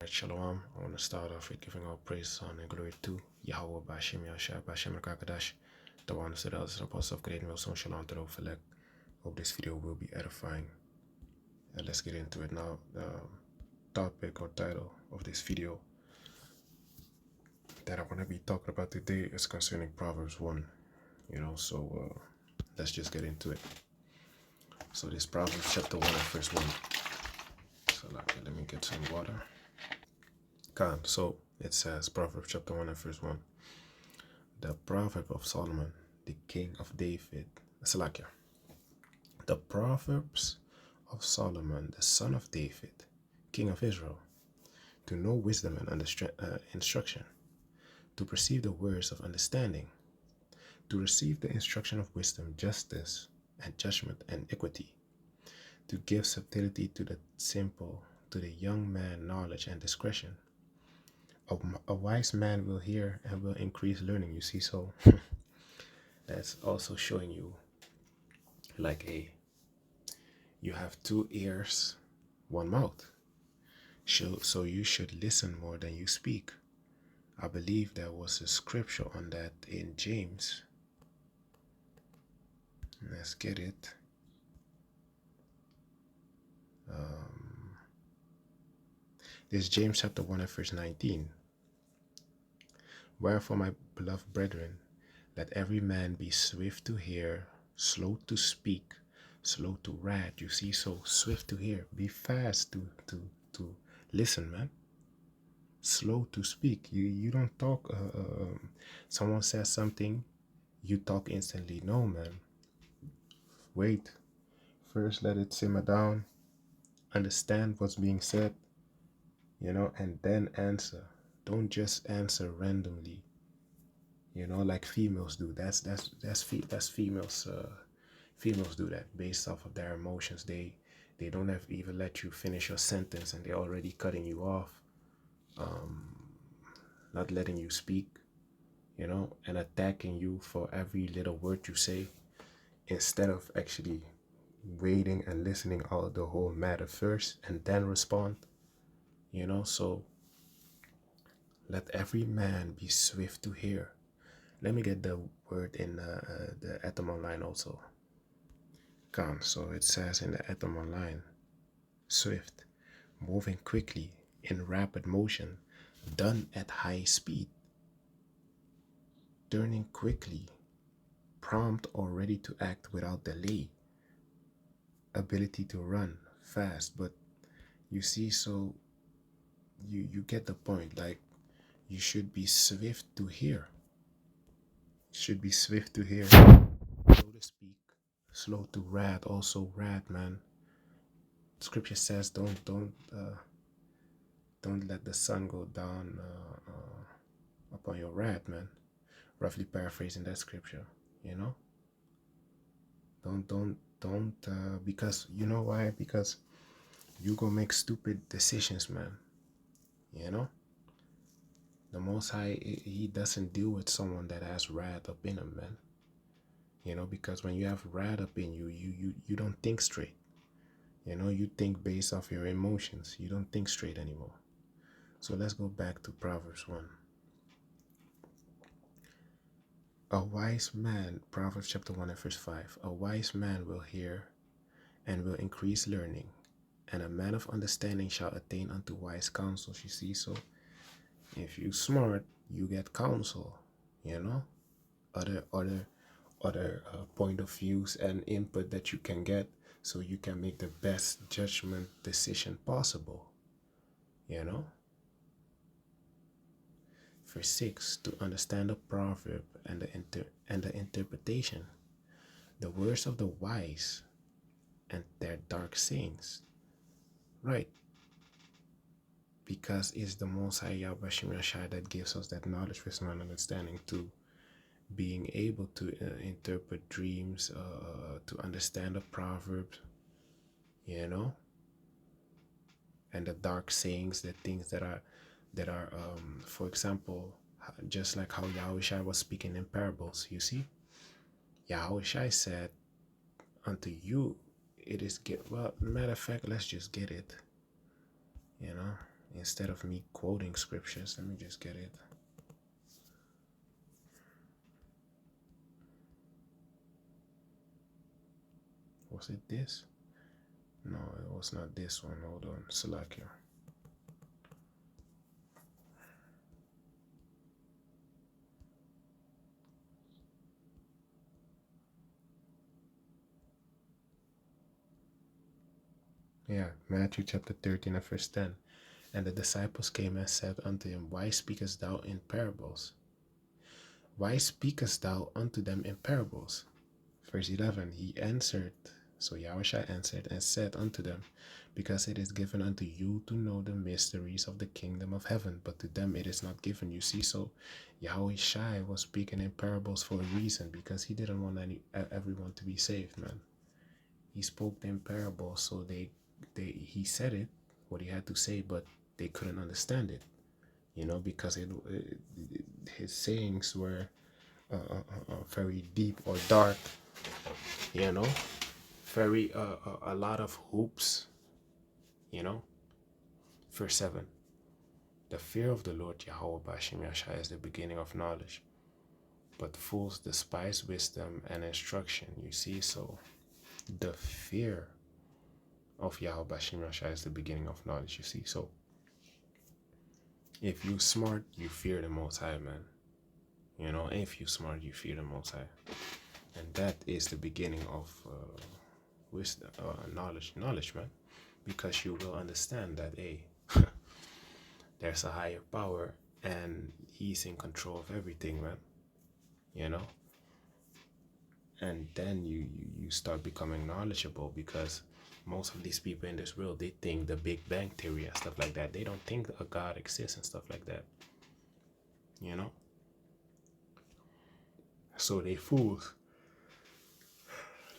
Shalom. I want to start off with giving all praise, honor, and glory to Yahweh Bashem Yashar Bashem Rakadash, the one who said I was the apostle of creating Wilson Shalom to the Ophelek. Hope this video will be edifying. Let's get into it now. The topic or title of this video that I want to be talking about today is concerning Proverbs 1. So let's just get into it. So this Proverbs chapter 1 and verse 1. So let me get some water. So it says, Proverbs chapter 1 and verse 1. The proverb of Solomon, the king of David. Salakia. The proverbs of Solomon, the son of David, king of Israel, to know wisdom and instruction, to perceive the words of understanding, to receive the instruction of wisdom, justice, and judgment and equity, to give subtlety to the simple, to the young man knowledge and discretion. A wise man will hear and will increase learning. You see, so that's also showing you like you have 2 ears, 1 mouth. So you should listen more than you speak. I believe there was a scripture on that in James. Let's get it. This is James chapter 1 and verse 19. Wherefore, my beloved brethren, let every man be swift to hear, slow to speak, slow to wrath. You see, so swift to hear. Be fast to listen, man. Slow to speak. You don't talk. Someone says something, you talk instantly. No, man. Wait. First, let it simmer down. Understand what's being said, and then answer. Don't just answer randomly, like females do. That's females. Females do that based off of their emotions. They don't have even let you finish your sentence, and they're already cutting you off, not letting you speak, and attacking you for every little word you say, instead of actually waiting and listening out the whole matter first and then respond. So let every man be swift to hear. Let me get the word in the etymon line also. So it says in the etymon line, swift, moving quickly, in rapid motion, done at high speed, turning quickly, prompt or ready to act without delay, ability to run fast. But you see, so you get the point. Like, you should be swift to hear. Should be swift to hear, slow to speak, slow to wrath. Also wrath, man. Scripture says don't let the sun go down upon your wrath, man. Roughly paraphrasing that scripture, don't because you know why? Because you gonna make stupid decisions, man. The Most High, he doesn't deal with someone that has wrath up in him, man. Because when you have wrath up in you, you don't think straight. You think based off your emotions. You don't think straight anymore. So let's go back to Proverbs 1. A wise man, Proverbs chapter 1 and verse 5. A wise man will hear and will increase learning, and a man of understanding shall attain unto wise counsel. You see, so if you smart, you get counsel, other point of views and input that you can get, so you can make the best judgment decision possible. Verse 6, to understand the proverb and the interpretation, the words of the wise and their dark sayings. Right. Because it's the Most High Yahweh Shai that gives us that knowledge, wisdom, and understanding to being able to interpret dreams, to understand the proverbs, and the dark sayings, the things that are, for example, just like how Yahweh Shai was speaking in parables. You see, Yahweh Shai said, unto you it is get. Well, matter of fact, let's just get it. In instead of me quoting scriptures, let me just get it. Was it this? No, it was not this one. Hold on, Salakia. Yeah, Matthew chapter 13 and verse 10. And the disciples came and said unto him, Why speakest thou in parables? Why speakest thou unto them in parables? Verse 11, he answered, so Yahushua answered and said unto them, Because it is given unto you to know the mysteries of the kingdom of heaven, but to them it is not given. You see, so Yahushua was speaking in parables for a reason, because he didn't want everyone to be saved, man. He spoke in parables, so he said it, what he had to say, but they couldn't understand it, because his sayings were very deep or dark, very a lot of hoops, Verse 7. The fear of the Lord Yahweh Bashim Yashai is the beginning of knowledge, but fools despise wisdom and instruction. You see, so the fear of Yahweh Bashim Yashai is the beginning of knowledge. You see, so if you smart, you fear the Most High, man. If you smart, you fear the Most High, and that is the beginning of wisdom, knowledge, man, because you will understand that there's a higher power and he's in control of everything, man. And then you start becoming knowledgeable, because most of these people in this world, they think the Big Bang Theory and stuff like that. They don't think a God exists and stuff like that. So they fools.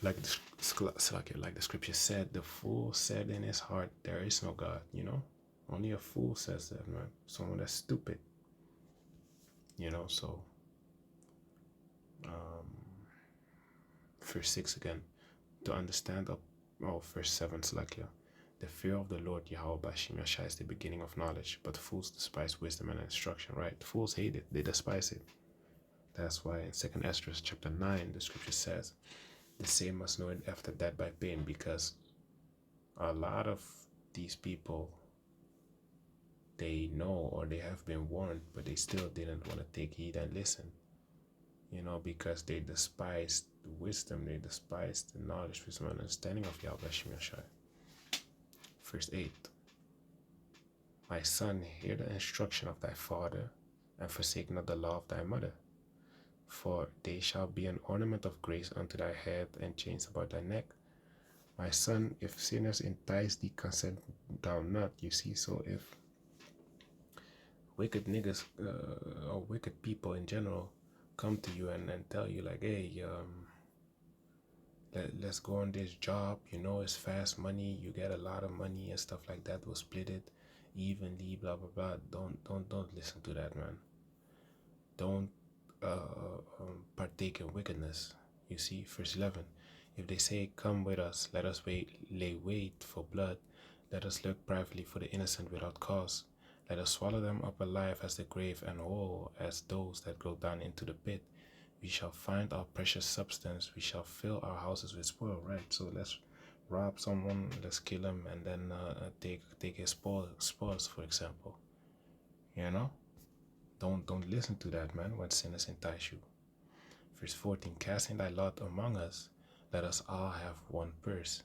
Like the scripture said, the fool said in his heart, there is no God, Only a fool says that, man. Someone that's stupid. So verse 6 again. To understand verse 7, Salakia. The fear of the Lord Yahweh Bashim Yashai is the beginning of knowledge, but fools despise wisdom and instruction, right? Fools hate it, they despise it. That's why in 2nd Ezra chapter 9, the scripture says, the same must know it after that by pain, because a lot of these people, they know or they have been warned, but they still didn't want to take heed and listen, because they despised the wisdom, they despised the knowledge, wisdom, and understanding of Yahweh Shem Yashai. Verse 8. My son, hear the instruction of thy father, and forsake not the law of thy mother. For they shall be an ornament of grace unto thy head, and chains about thy neck. My son, if sinners entice thee, consent thou not. You see, so if wicked niggas or wicked people in general come to you and tell you like, hey, let's go on this job, it's fast money, you get a lot of money and stuff like that, we'll split it evenly, blah blah blah. Don't listen to that, man. Don't partake in wickedness. You see, verse 11. If they say, come with us, let us lay wait for blood, let us look privately for the innocent without cause. Let us swallow them up alive as the grave, and whole as those that go down into the pit. We shall find our precious substance, we shall fill our houses with spoil, right? So let's rob someone, let's kill him, and then take his spoils, for example. Don't listen to that, man, when sinners entice you. Verse 14, casting thy lot among us, let us all have one purse.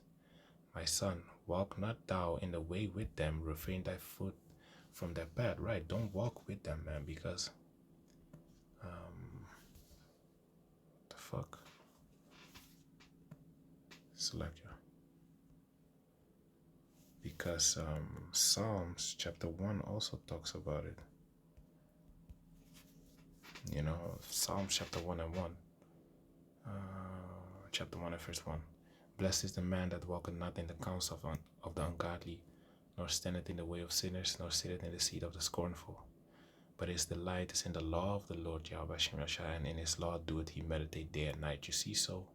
My son, walk not thou in the way with them, refrain thy foot from their path, right? Don't walk with them, man, because the fuck? Select you. Because Psalms chapter 1 also talks about it. Psalms chapter 1 and 1. Chapter 1 and verse 1. Blessed is the man that walketh not in the counsel of the ungodly, nor standeth in the way of sinners, nor sitteth in the seat of the scornful. But his delight is in the law of the Lord Yahweh Shem Yashai, and in his law doeth he meditate day and night. You see, so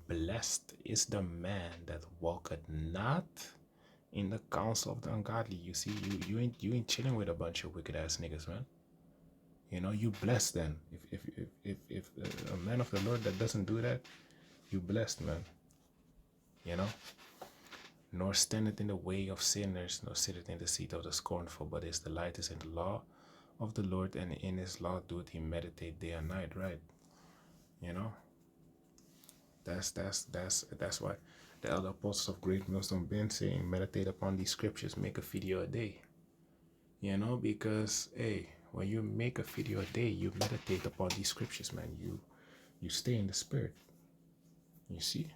blessed is the man that walketh not in the council of the ungodly. You see, you ain't chilling with a bunch of wicked ass niggas, man. You know, you blessed then. If a man of the Lord that doesn't do that, you blessed, man. You know, nor standeth in the way of sinners, nor sitteth in the seat of the scornful, but his delight is in the law of the Lord, and in his law doeth he meditate day and night, right? You know, that's why the elder apostles of great wisdom been saying, meditate upon these scriptures, make a video a day. You know, because hey, when you make a video a day, you meditate upon these scriptures, man. You stay in the spirit. You see,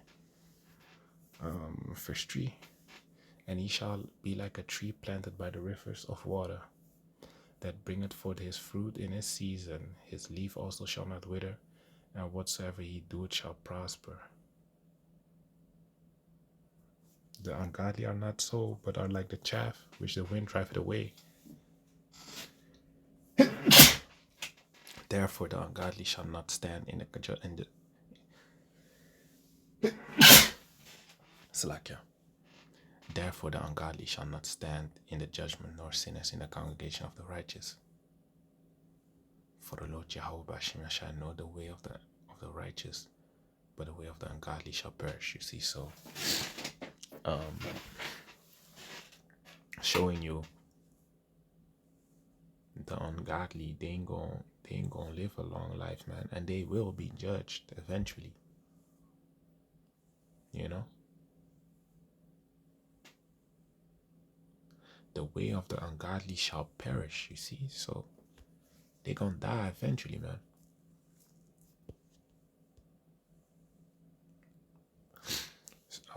verse 3. And he shall be like a tree planted by the rivers of water, that bringeth forth his fruit in his season. His leaf also shall not wither, and whatsoever he doeth shall prosper. The ungodly are not so, but are like the chaff which the wind driveth away. Therefore the ungodly shall not stand in the Salakia. Therefore the ungodly shall not stand in the judgment, nor sinners in the congregation of the righteous. For the Lord Jehovah shall know the way of the righteous, but the way of the ungodly shall perish. You see, so showing you the ungodly, they ain't gonna live a long life, man, and they will be judged eventually. You know, the way of the ungodly shall perish. You see, so they gonna die eventually, man.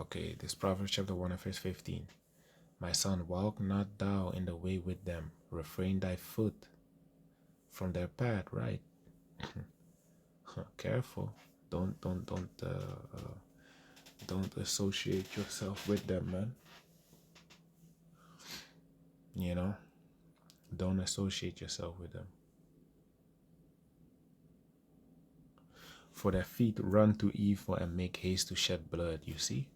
Okay, this Proverbs chapter 1 and verse 15. My son, walk not thou in the way with them. Refrain thy foot from their path, right? Careful. Don't associate yourself with them, man. You know, don't associate yourself with them. For their feet run to evil and make haste to shed blood. You see,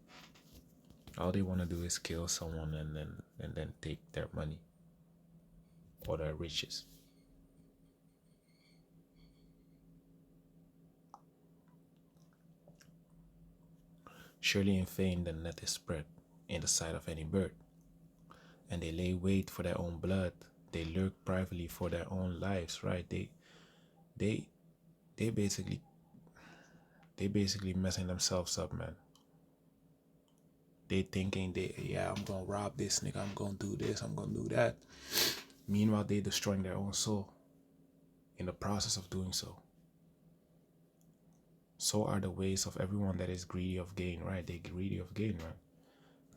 all they want to do is kill someone and then take their money or their riches. Surely in vain the net is spread in the sight of any bird, and they lay wait for their own blood. They lurk privately for their own lives, right? They basically messing themselves up, man. They thinking I'm gonna rob this nigga, I'm gonna do this, I'm gonna do that. Meanwhile, they destroying their own soul in the process of doing so. So are the ways of everyone that is greedy of gain, right? They greedy of gain, right?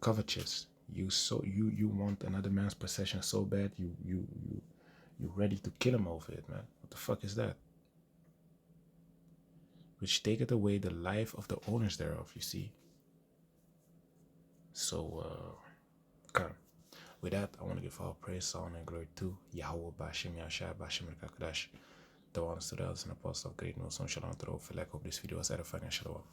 Covetous. You want another man's possession so bad you ready to kill him over it, man. What the fuck is that? Which taketh away the life of the owners thereof, you see. So okay. With that, I want to give all praise, honor, and glory to Yahweh Bashim Yashai Bashim Kakadash, the ones to the elders and apostles of great no son shalom to the whole. Like, hope this video was edifying and shalom.